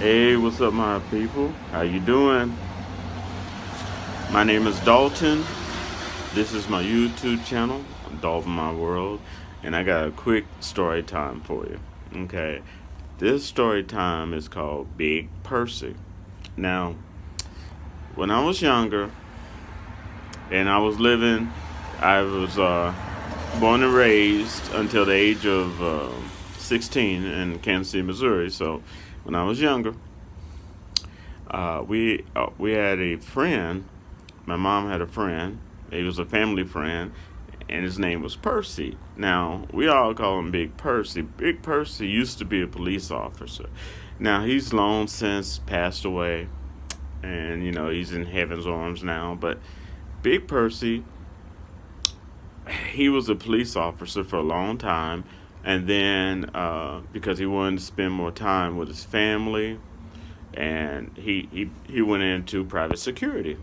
Hey, what's up, my people? How you doing? My name is Dalton. This is my YouTube channel, Dalton My World, and I got a quick story time for you. Okay, this story time is called Big Percy. Now, when I was younger and I was born and raised until the age of 16 in Kansas City, Missouri. So, when I was younger, we had a friend. My mom had a friend. He was a family friend, and his name was Percy. Now we all call him Big Percy. Big Percy used to be a police officer. Now he's long since passed away, and he's in heaven's arms now. But Big Percy, he was a police officer for a long time, and then because he wanted to spend more time with his family, and he went into private security.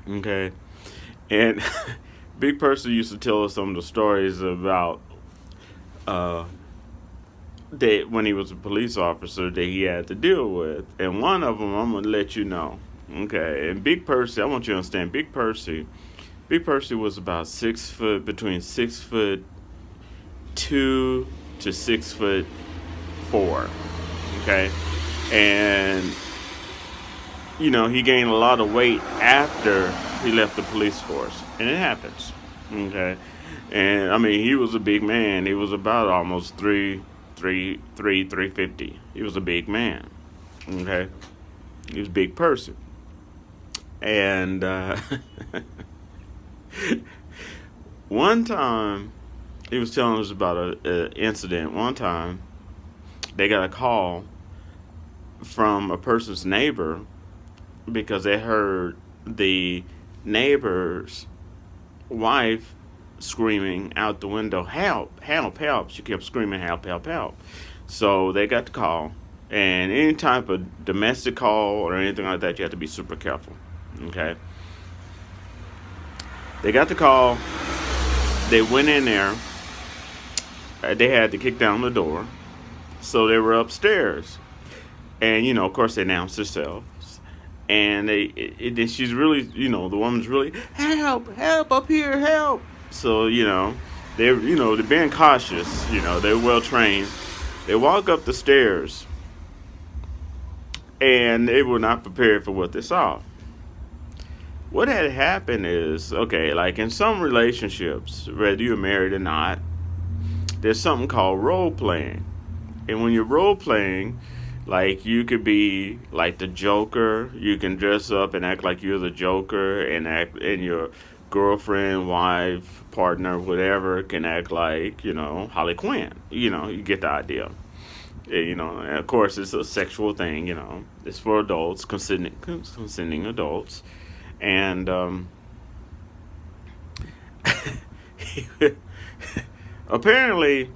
Okay, and Big Person used to tell us some of the stories about uh, that when he was a police officer that he had to deal with, and one of them I'm gonna let you know. Okay, and Big Percy, I want you to understand, Big Percy. Big Percy was about 6 foot, between 6 foot 2 to 6 foot 4. Okay, and he gained a lot of weight after he left the police force, and it happens. Okay, and I mean, he was a big man. He was about almost 350. He was a big man. Okay, he was a big person, and one time he was telling us about a incident. One time they got a call from a person's neighbor because they heard the neighbor's wife screaming out the window, "Help, help, help." She kept screaming, "Help, help, help." So they got the call. And any type of domestic call or anything like that, you have to be super careful. Okay? They got the call. They went in there. They had to kick down the door. So they were upstairs. And, of course, they announced themselves. And she's really, the woman's really, "Help, help, up here, help." So, they're being cautious, they're well trained. They walk up the stairs, and they were not prepared for what they saw. What had happened is, okay, like in some relationships, whether you're married or not, there's something called role playing. And when you're role playing, like, you could be like the Joker. You can dress up and act like you're the Joker, and your girlfriend, wife, partner, whatever, can act like, Harley Quinn. You get the idea. And of course, it's a sexual thing. It's for adults, consenting adults, and apparently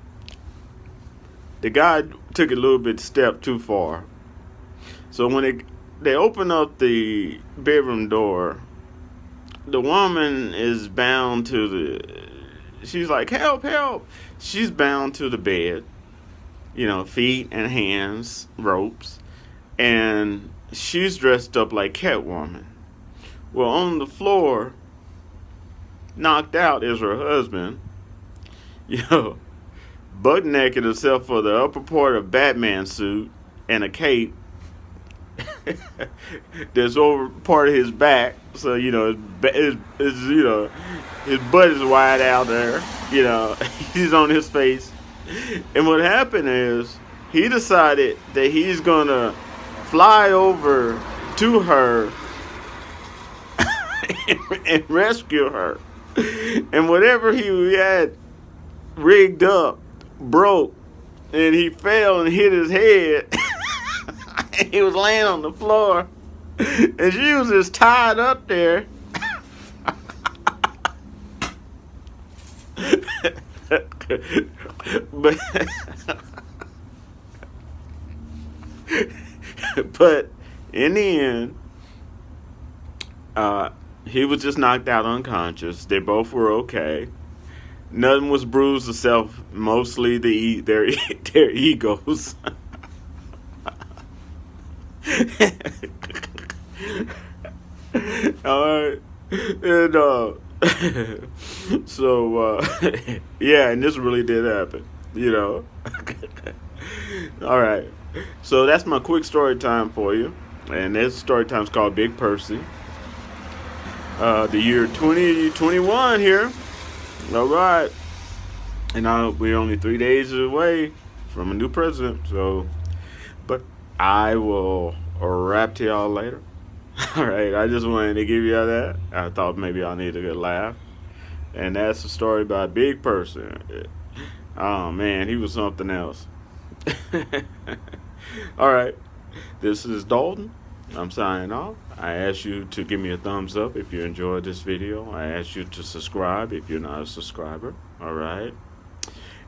the guy took it a little bit step too far. So when they open up the bedroom door, the woman is bound to she's like, "Help, help." She's bound to the bed, feet and hands, ropes, and she's dressed up like Catwoman. Well, on the floor, knocked out, is her husband, you know, butt naked except for the upper part of Batman suit and a cape that's over part of his back. So his butt is wide out there. He's on his face. And what happened is he decided that he's gonna fly over to her and rescue her. And whatever he had rigged up broke, and he fell and hit his head. He was laying on the floor, and she was just tied up there. but but in the end, he was just knocked out unconscious. They both were okay. Nothing was bruised except mostly their egos. All right. And so yeah, and this really did happen, you know. All right. So that's my quick story time for you. And this story time is called Big Percy. The year 2021 here. All right. And we're only 3 days away from a new president. So, but I will rap to y'all later. All right. I just wanted to give y'all that. I thought maybe y'all need a good laugh. And that's the story about Big Person. Oh man, he was something else. All right. This is Dalton. I'm signing off. I ask you to give me a thumbs up if you enjoyed this video. I ask you to subscribe if you're not a subscriber. All right.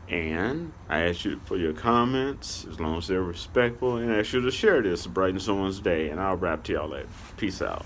And I ask you for your comments, as long as they're respectful, and I ask you to share this to brighten someone's day. And I'll wrap to y'all later. Peace out.